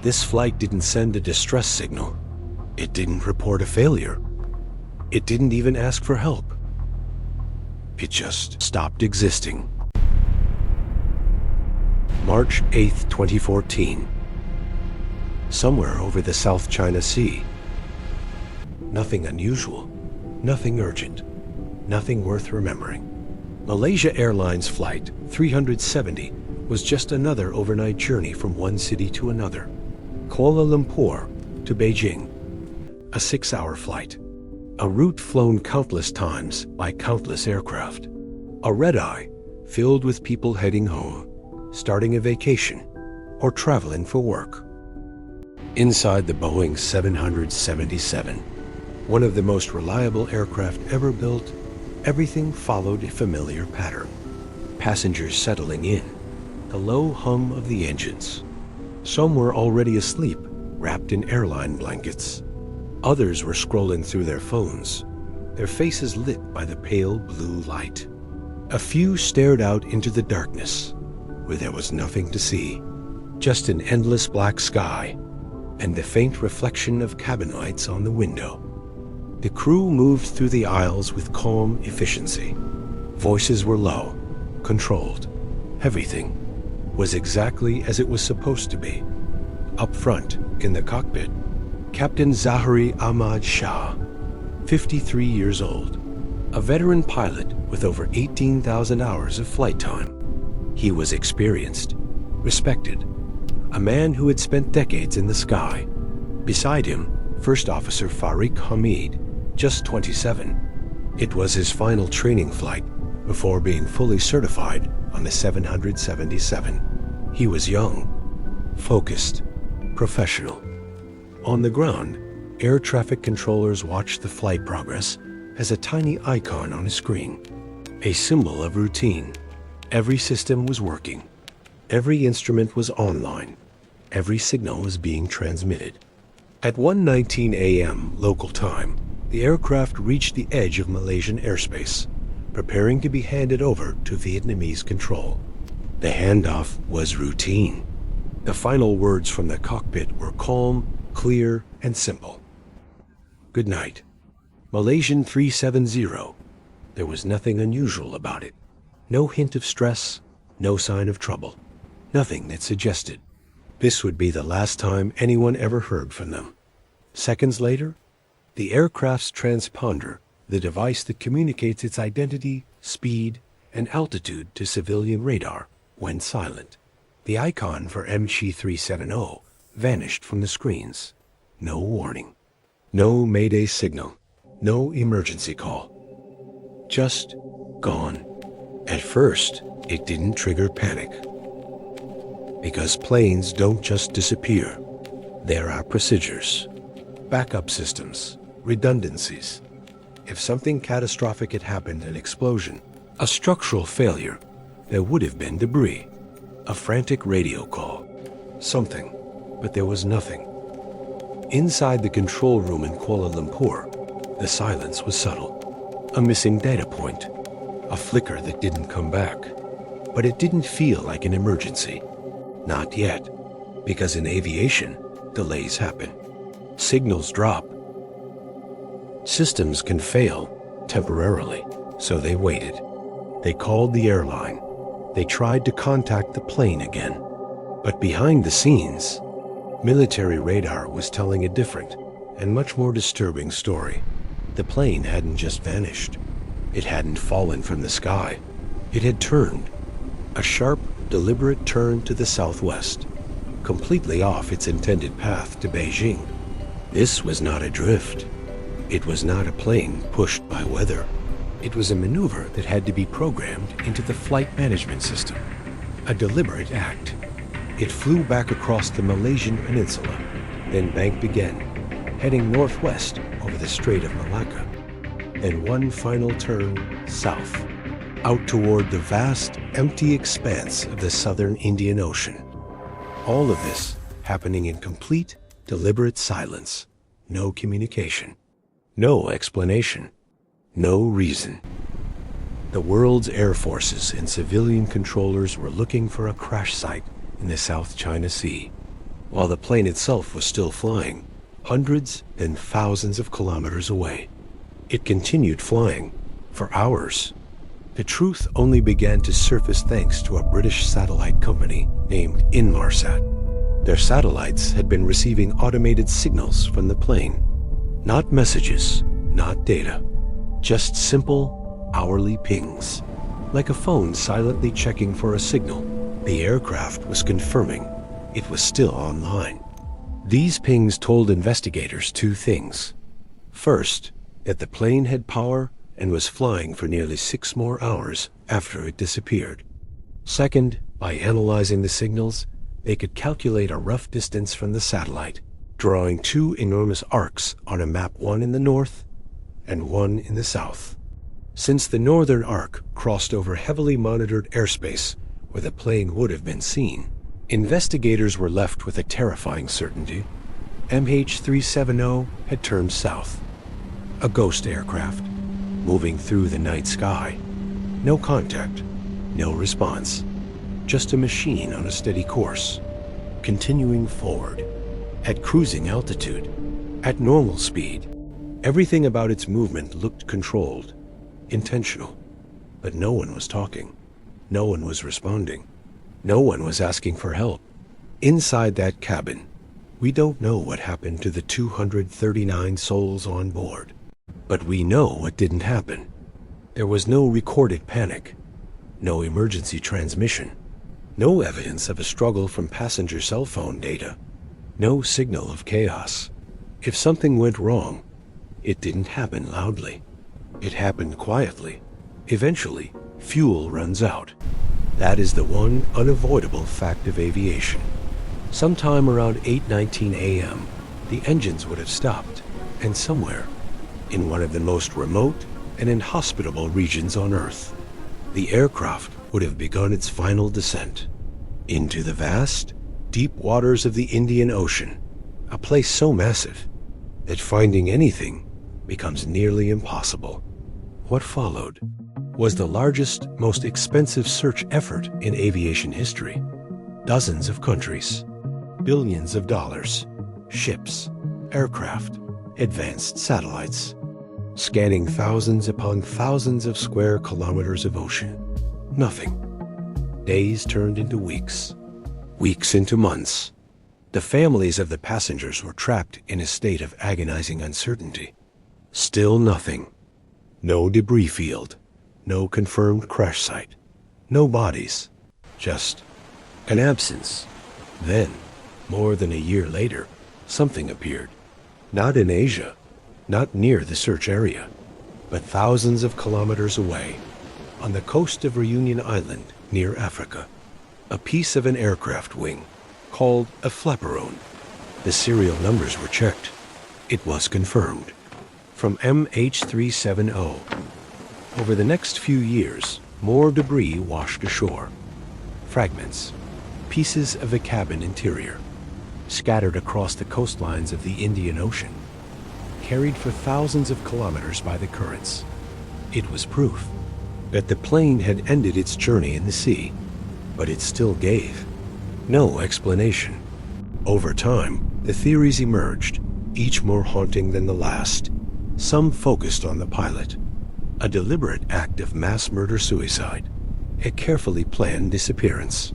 This flight didn't send a distress signal. It didn't report a failure. It didn't even ask for help. It just stopped existing. March 8, 2014. Somewhere over the South China Sea. Nothing unusual, nothing urgent, nothing worth remembering. Malaysia Airlines Flight 370 was just another overnight journey from one city to another. Kuala Lumpur to Beijing. A 6-hour flight. A route flown countless times by countless aircraft. A red-eye filled with people heading home, starting a vacation, or traveling for work. Inside the Boeing 777, one of the most reliable aircraft ever built, everything followed a familiar pattern. Passengers settling in, the low hum of the engines. Some were already asleep, wrapped in airline blankets. Others were scrolling through their phones, their faces lit by the pale blue light. A few stared out into the darkness, where there was nothing to see, just an endless black sky and the faint reflection of cabin lights on the window. The crew moved through the aisles with calm efficiency. Voices were low, controlled. Everything was exactly as it was supposed to be. Up front, in the cockpit, Captain Zahari Ahmad Shah, 53 years old, a veteran pilot with over 18,000 hours of flight time. He was experienced, respected, a man who had spent decades in the sky. Beside him, First Officer Farik Hamid, just 27. It was his final training flight before being fully certified on the 777. He was young, focused, professional. On the ground, air traffic controllers watched the flight progress as a tiny icon on a screen, a symbol of routine. Every system was working. Every instrument was online. Every signal was being transmitted. At 1:19 a.m. local time, the aircraft reached the edge of Malaysian airspace, preparing to be handed over to Vietnamese control. The handoff was routine. The final words from the cockpit were calm, clear, and simple. Good night. Malaysian 370. There was nothing unusual about it. No hint of stress, no sign of trouble. Nothing that suggested this would be the last time anyone ever heard from them. Seconds later, the aircraft's transponder, the device that communicates its identity, speed, and altitude to civilian radar, went silent. The icon for MH370 vanished from the screens. No warning. No Mayday signal. No emergency call. Just gone. At first, it didn't trigger panic. Because planes don't just disappear. There are procedures, backup systems, redundancies. If something catastrophic had happened, an explosion, a structural failure, there would have been debris, a frantic radio call, something, but there was nothing. Inside the control room in Kuala Lumpur, the silence was subtle. A missing data point, a flicker that didn't come back. But it didn't feel like an emergency. Not yet, because in aviation, delays happen. Signals drop. Systems can fail temporarily, so they waited. They called the airline. They tried to contact the plane again. But behind the scenes, military radar was telling a different and much more disturbing story. The plane hadn't just vanished. It hadn't fallen from the sky. It had turned. A sharp, deliberate turn to the southwest, completely off its intended path to Beijing. This was not a drift. It was not a plane pushed by weather. It was a maneuver that had to be programmed into the flight management system. A deliberate act. It flew back across the Malaysian peninsula, then banked again, heading northwest over the Strait of Malacca. Then one final turn south, out toward the vast, empty expanse of the southern Indian Ocean. All of this happening in complete, deliberate silence. No communication. No explanation. No reason. The world's air forces and civilian controllers were looking for a crash site in the South China Sea. while the plane itself was still flying, hundreds and thousands of kilometers away. It continued flying for hours. The truth only began to surface thanks to a British satellite company named Inmarsat. Their satellites had been receiving automated signals from the plane. Not messages, not data, just simple, hourly pings. Like a phone silently checking for a signal, the aircraft was confirming it was still online. These pings told investigators two things. First, that the plane had power and was flying for nearly 6 more hours after it disappeared. Second, by analyzing the signals, they could calculate a rough distance from the satellite, drawing 2 enormous arcs on a map, one in the north and one in the south. Since the northern arc crossed over heavily monitored airspace where the plane would have been seen, investigators were left with a terrifying certainty. MH370 had turned south. A ghost aircraft, moving through the night sky. No contact, no response. Just a machine on a steady course, continuing forward, at cruising altitude, at normal speed. Everything about its movement looked controlled, intentional. But no one was talking. No one was responding. No one was asking for help. Inside that cabin, we don't know what happened to the 239 souls on board. But we know what didn't happen. There was no recorded panic, no emergency transmission, no evidence of a struggle from passenger cell phone data, no signal of chaos. If something went wrong, it didn't happen loudly. It happened quietly. Eventually, fuel runs out. That is the one unavoidable fact of aviation. Sometime around 8:19 a.m., the engines would have stopped, and somewhere, in one of the most remote and inhospitable regions on Earth, the aircraft would have begun its final descent into the vast, deep waters of the Indian Ocean, a place so massive that finding anything becomes nearly impossible. What followed was the largest, most expensive search effort in aviation history. Dozens of countries, billions of dollars, ships, aircraft, advanced satellites, scanning thousands upon thousands of square kilometers of ocean. Nothing. Days turned into weeks, weeks into months. The families of the passengers were trapped in a state of agonizing uncertainty. Still nothing. No debris field, no confirmed crash site, no bodies, just an absence. Then, more than a year later, something appeared. Not in Asia, not near the search area, but thousands of kilometers away, on the coast of Reunion Island near Africa. A piece of an aircraft wing, called a flaperon. The serial numbers were checked. It was confirmed. From MH370. Over the next few years, more debris washed ashore. Fragments, pieces of the cabin interior, scattered across the coastlines of the Indian Ocean, carried for thousands of kilometers by the currents. It was proof that the plane had ended its journey in the sea, but it still gave no explanation. Over time, the theories emerged, each more haunting than the last. Some focused on the pilot, a deliberate act of mass murder-suicide, a carefully planned disappearance.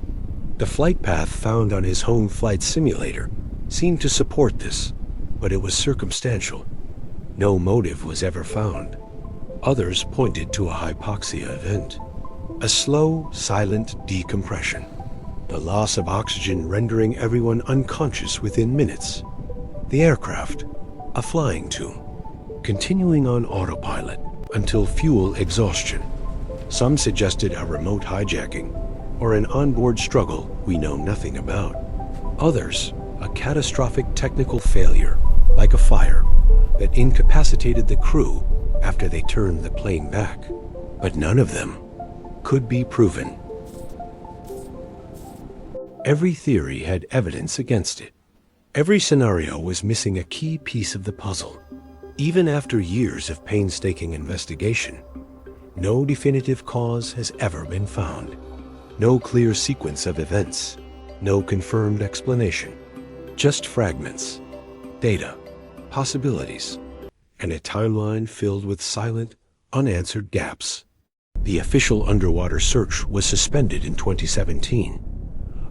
The flight path found on his home flight simulator seemed to support this, but it was circumstantial. No motive was ever found. Others pointed to a hypoxia event, a slow, silent decompression, the loss of oxygen rendering everyone unconscious within minutes. The aircraft, a flying tomb, continuing on autopilot until fuel exhaustion. Some suggested a remote hijacking or an onboard struggle we know nothing about. Others, a catastrophic technical failure, like a fire, that incapacitated the crew after they turned the plane back. But none of them could be proven. Every theory had evidence against it. Every scenario was missing a key piece of the puzzle. Even after years of painstaking investigation, no definitive cause has ever been found. No clear sequence of events, no confirmed explanation. Just fragments, data, possibilities, and a timeline filled with silent, unanswered gaps. The official underwater search was suspended in 2017.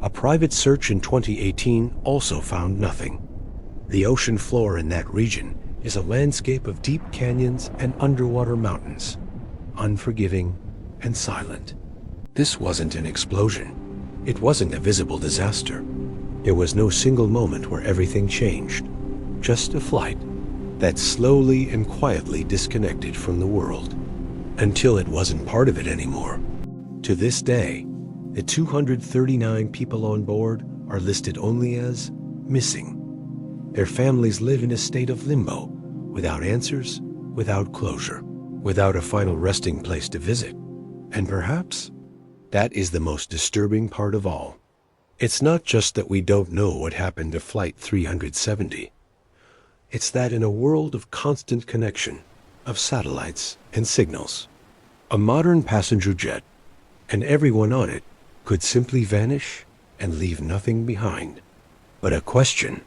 A private search in 2018 also found nothing. The ocean floor in that region is a landscape of deep canyons and underwater mountains, unforgiving and silent. This wasn't an explosion. It wasn't a visible disaster. There was no single moment where everything changed. Just a flight that slowly and quietly disconnected from the world until it wasn't part of it anymore. To this day, the 239 people on board are listed only as missing. Their families live in a state of limbo, without answers, without closure, without a final resting place to visit. And perhaps that is the most disturbing part of all. It's not just that we don't know what happened to Flight 370. It's that in a world of constant connection, of satellites and signals, a modern passenger jet, and everyone on it, could simply vanish and leave nothing behind but a question